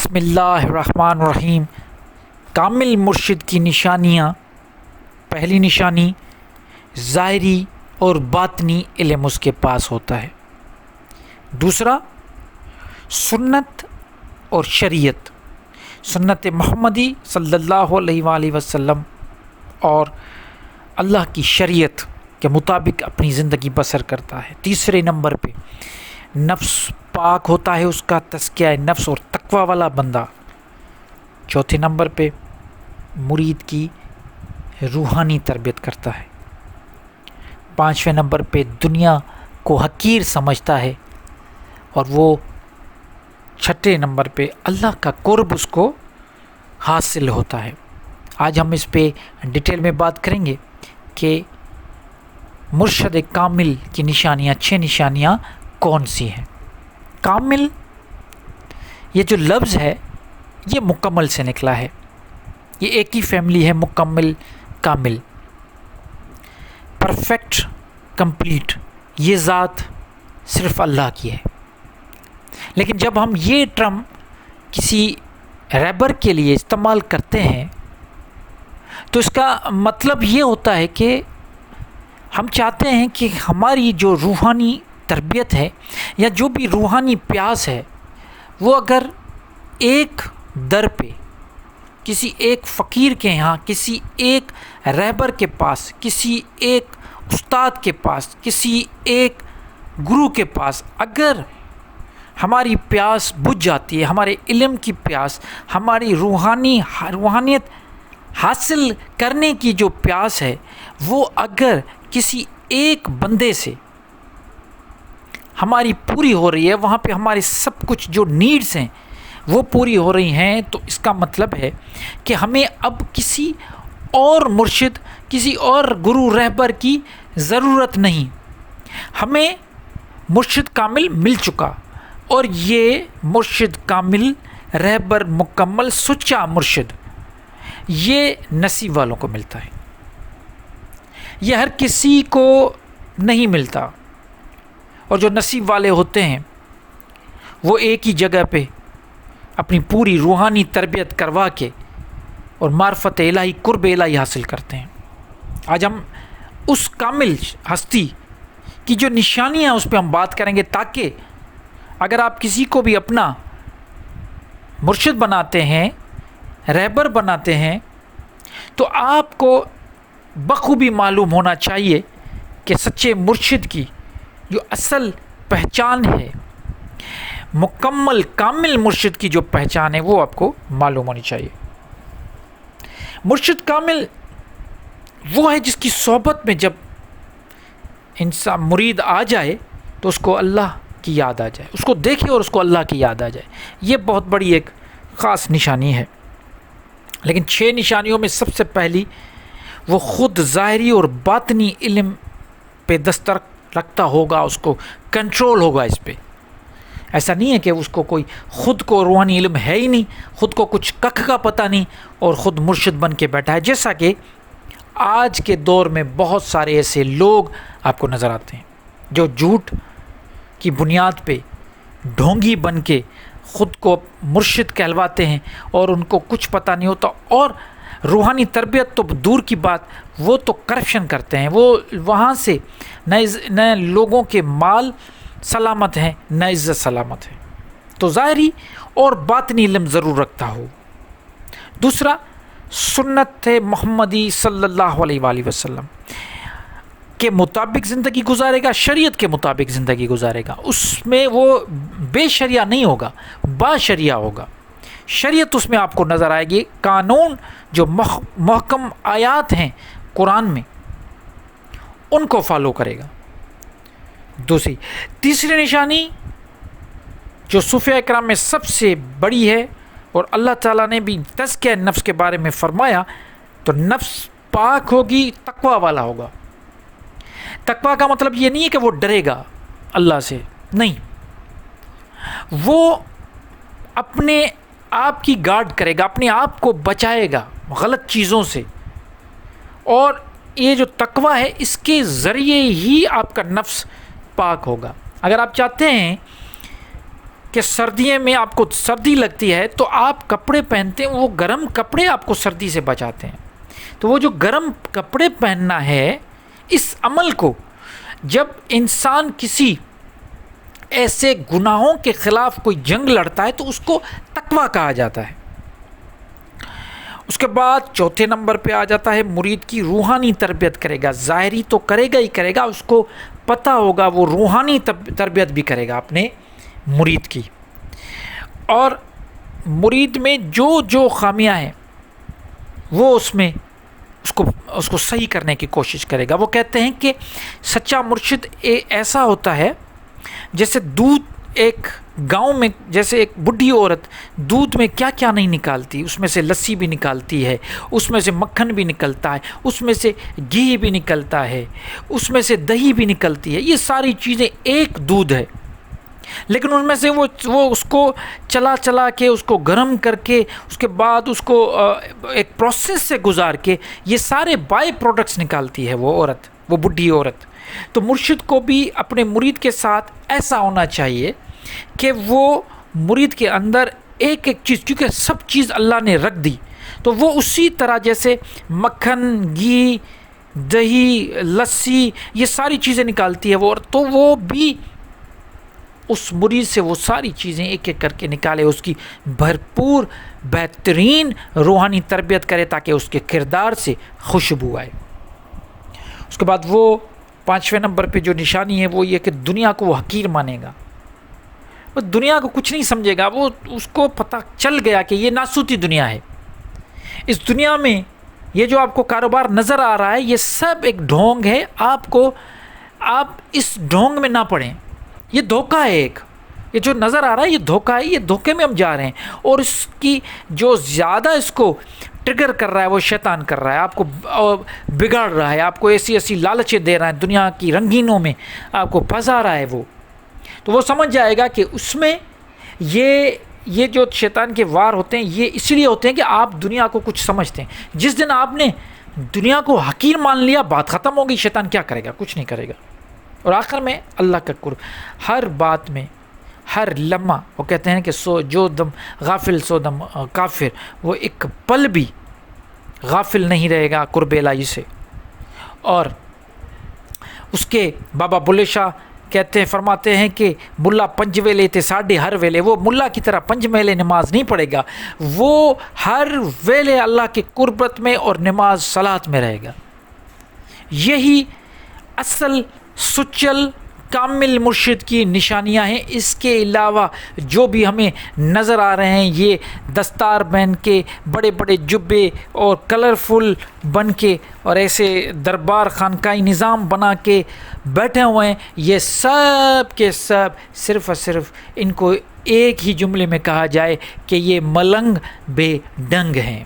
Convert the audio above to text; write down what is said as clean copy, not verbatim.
بسم اللہ الرحمن الرحیم۔ کامل مرشد کی نشانیاں: پہلی نشانی، ظاہری اور باطنی علم اس کے پاس ہوتا ہے۔ دوسرا، سنت اور شریعت، سنت محمدی صلی اللہ علیہ وآلہ وسلم اور اللہ کی شریعت کے مطابق اپنی زندگی بسر کرتا ہے۔ تیسرے نمبر پہ نفس پاک ہوتا ہے، اس کا تزکیہ نفس اور تقوی والا بندہ۔ چوتھے نمبر پہ مرید کی روحانی تربیت کرتا ہے۔ پانچویں نمبر پہ دنیا کو حقیر سمجھتا ہے، اور وہ چھٹے نمبر پہ اللہ کا قرب اس کو حاصل ہوتا ہے۔ آج ہم اس پہ ڈیٹیل میں بات کریں گے کہ مرشد کامل کی نشانیاں، 6 نشانیاں کون سی ہیں۔ کامل، یہ جو لفظ ہے یہ مکمل سے نکلا ہے، یہ ایک ہی فیملی ہے، مکمل، کامل، پرفیکٹ، کمپلیٹ، یہ ذات صرف اللہ کی ہے۔ لیکن جب ہم یہ ٹرم کسی ریبر کے لیے استعمال کرتے ہیں تو اس کا مطلب یہ ہوتا ہے کہ ہم چاہتے ہیں کہ ہماری جو روحانی تربیت ہے یا جو بھی روحانی پیاس ہے، وہ اگر ایک در پہ، کسی ایک فقیر کے یہاں، کسی ایک رہبر کے پاس، کسی ایک استاد کے پاس، کسی ایک گرو کے پاس اگر ہماری پیاس بجھ جاتی ہے، ہمارے علم کی پیاس، ہماری روحانیت حاصل کرنے کی جو پیاس ہے، وہ اگر کسی ایک بندے سے ہماری پوری ہو رہی ہے، وہاں پہ ہمارے سب کچھ جو نیڈز ہیں وہ پوری ہو رہی ہیں، تو اس کا مطلب ہے کہ ہمیں اب کسی اور مرشد، کسی اور گرو رہبر کی ضرورت نہیں، ہمیں مرشد کامل مل چکا، اور یہ مرشد کامل، رہبر مکمل، سچا مرشد، یہ نصیب والوں کو ملتا ہے، یہ ہر کسی کو نہیں ملتا۔ اور جو نصیب والے ہوتے ہیں وہ ایک ہی جگہ پہ اپنی پوری روحانی تربیت کروا کے اور معرفت الہی، قرب الہی حاصل کرتے ہیں۔ آج ہم اس کامل ہستی کی جو نشانیاں اس پہ ہم بات کریں گے، تاکہ اگر آپ کسی کو بھی اپنا مرشد بناتے ہیں، رہبر بناتے ہیں، تو آپ کو بخوبی معلوم ہونا چاہیے کہ سچے مرشد کی جو اصل پہچان ہے، مکمل کامل مرشد کی جو پہچان ہے، وہ آپ کو معلوم ہونی چاہیے۔ مرشد کامل وہ ہے جس کی صحبت میں جب انسان مرید آ جائے تو اس کو اللہ کی یاد آ جائے، اس کو دیکھے اور اس کو اللہ کی یاد آ جائے۔ یہ بہت بڑی ایک خاص نشانی ہے۔ لیکن 6 نشانیوں میں سب سے پہلی، وہ خود ظاہری اور باطنی علم پہ دسترک رکھتا ہوگا، اس کو کنٹرول ہوگا اس پہ۔ ایسا نہیں ہے کہ اس کو کوئی خود کو روحانی علم ہے ہی نہیں، خود کو کچھ ککھ کا پتہ نہیں اور خود مرشد بن کے بیٹھا ہے، جیسا کہ آج کے دور میں بہت سارے ایسے لوگ آپ کو نظر آتے ہیں جو جھوٹ کی بنیاد پہ ڈھونگی بن کے خود کو مرشد کہلواتے ہیں اور ان کو کچھ پتہ نہیں ہوتا، اور روحانی تربیت تو دور کی بات، وہ تو کرپشن کرتے ہیں، وہ وہاں سے نہ لوگوں کے مال سلامت ہیں، نہ عزت سلامت ہے۔ تو ظاہری اور باطنی علم ضرور رکھتا ہو۔ دوسرا، سنت محمدی صلی اللہ علیہ وآلہ وسلم کے مطابق زندگی گزارے گا، شریعت کے مطابق زندگی گزارے گا، اس میں وہ بے شریعہ نہیں ہوگا، با شریعہ ہوگا۔ شریعت اس میں آپ کو نظر آئے گی، قانون جو محکم آیات ہیں قرآن میں، ان کو فالو کرے گا۔ تیسری نشانی جو صوفیاء کرام میں سب سے بڑی ہے، اور اللہ تعالیٰ نے بھی تزکیہ نفس کے بارے میں فرمایا، تو نفس پاک ہوگی، تقوی والا ہوگا۔ تقوی کا مطلب یہ نہیں ہے کہ وہ ڈرے گا اللہ سے، نہیں، وہ اپنے آپ کی گارڈ کرے گا، اپنے آپ کو بچائے گا غلط چیزوں سے، اور یہ جو تقوی ہے اس کے ذریعے ہی آپ کا نفس پاک ہوگا۔ اگر آپ چاہتے ہیں کہ سردیوں میں آپ کو سردی لگتی ہے تو آپ کپڑے پہنتے ہیں، وہ گرم کپڑے آپ کو سردی سے بچاتے ہیں. تو وہ جو گرم کپڑے پہننا ہے، اس عمل کو جب انسان کسی ایسے گناہوں کے خلاف کوئی جنگ لڑتا ہے تو اس کو تقویٰ کہا جاتا ہے. اس کے بعد چوتھے نمبر پہ آ جاتا ہے مرید کی روحانی تربیت کرے گا. ظاہری تو کرے گا ہی کرے گا، اس کو پتہ ہوگا وہ روحانی تربیت بھی کرے گا اپنے مرید کی. اور مرید میں جو خامیاں ہیں وہ اس کو صحیح کرنے کی کوشش کرے گا. وہ کہتے ہیں کہ سچا مرشد ایسا ہوتا ہے جیسے دودھ، ایک گاؤں میں جیسے ایک بڈھی عورت دودھ میں کیا کیا نہیں نکالتی، اس میں سے لسی بھی نکالتی ہے، اس میں سے مکھن بھی نکلتا ہے، اس میں سے گھی بھی نکلتا ہے، اس میں سے دہی بھی نکلتی ہے. یہ ساری چیزیں ایک دودھ ہے، لیکن ان میں سے وہ اس کو چلا کے اس کو گرم کر کے اس کے بعد اس کو ایک پروسیس سے گزار کے یہ سارے بائی پروڈکٹس نکالتی ہے وہ عورت، وہ بڈھی عورت. تو مرشد کو بھی اپنے مرید کے ساتھ ایسا ہونا چاہیے کہ وہ مرید کے اندر ایک ایک چیز، کیونکہ سب چیز اللہ نے رکھ دی، تو وہ اسی طرح جیسے مکھن، گھی، دہی، لسی، یہ ساری چیزیں نکالتی ہے وہ، تو وہ بھی اس مرید سے وہ ساری چیزیں ایک ایک کر کے نکالے، اس کی بھرپور بہترین روحانی تربیت کرے تاکہ اس کے کردار سے خوشبو آئے. اس کے بعد وہ 5ویں نمبر پہ جو نشانی ہے وہ یہ کہ دنیا کو وہ حقیر مانے گا. وہ دنیا کو کچھ نہیں سمجھے گا، وہ اس کو پتہ چل گیا کہ یہ ناسوتی دنیا ہے. اس دنیا میں یہ جو آپ کو کاروبار نظر آ رہا ہے یہ سب ایک ڈھونگ ہے. آپ اس ڈھونگ میں نہ پڑیں، یہ دھوکہ ہے. ایک یہ جو نظر آ رہا ہے یہ دھوکہ ہے، یہ دھوکے میں ہم جا رہے ہیں. اور اس کی جو زیادہ اس کو ٹریگر کر رہا ہے وہ شیطان کر رہا ہے، آپ کو بگاڑ رہا ہے، آپ کو ایسی لالچیں دے رہا ہے، دنیا کی رنگینوں میں آپ کو پھنسا رہا ہے. تو وہ سمجھ جائے گا کہ اس میں یہ جو شیطان کے وار ہوتے ہیں یہ اس لیے ہوتے ہیں کہ آپ دنیا کو کچھ سمجھتے ہیں. جس دن آپ نے دنیا کو حقیر مان لیا بات ختم ہوگی. شیطان کیا کرے گا؟ کچھ نہیں کرے گا. اور آخر میں اللہ کا قرب ہر بات میں، ہر لمحہ. وہ کہتے ہیں کہ جو دم غافل سو دم کافر، وہ ایک پل بھی غافل نہیں رہے گا قرب الہی سے. اور اس کے بابا بلے شاہ کہتے ہیں، فرماتے ہیں کہ ملا 5 ویلے تے 6.5 ویلے. وہ ملا کی طرح 5 ویلے نماز نہیں پڑھے گا، وہ ہر ویلے اللہ کی قربت میں اور نماز صلات میں رہے گا. یہی اصل سچل کامل مرشد کی نشانیاں ہیں. اس کے علاوہ جو بھی ہمیں نظر آ رہے ہیں یہ دستار پہن کے، بڑے بڑے جبے اور کلرفل بن کے اور ایسے دربار خانقاہی نظام بنا کے بیٹھے ہوئے ہیں، یہ سب کے سب صرف اور صرف ان کو ایک ہی جملے میں کہا جائے کہ یہ ملنگ بے ڈنگ ہیں.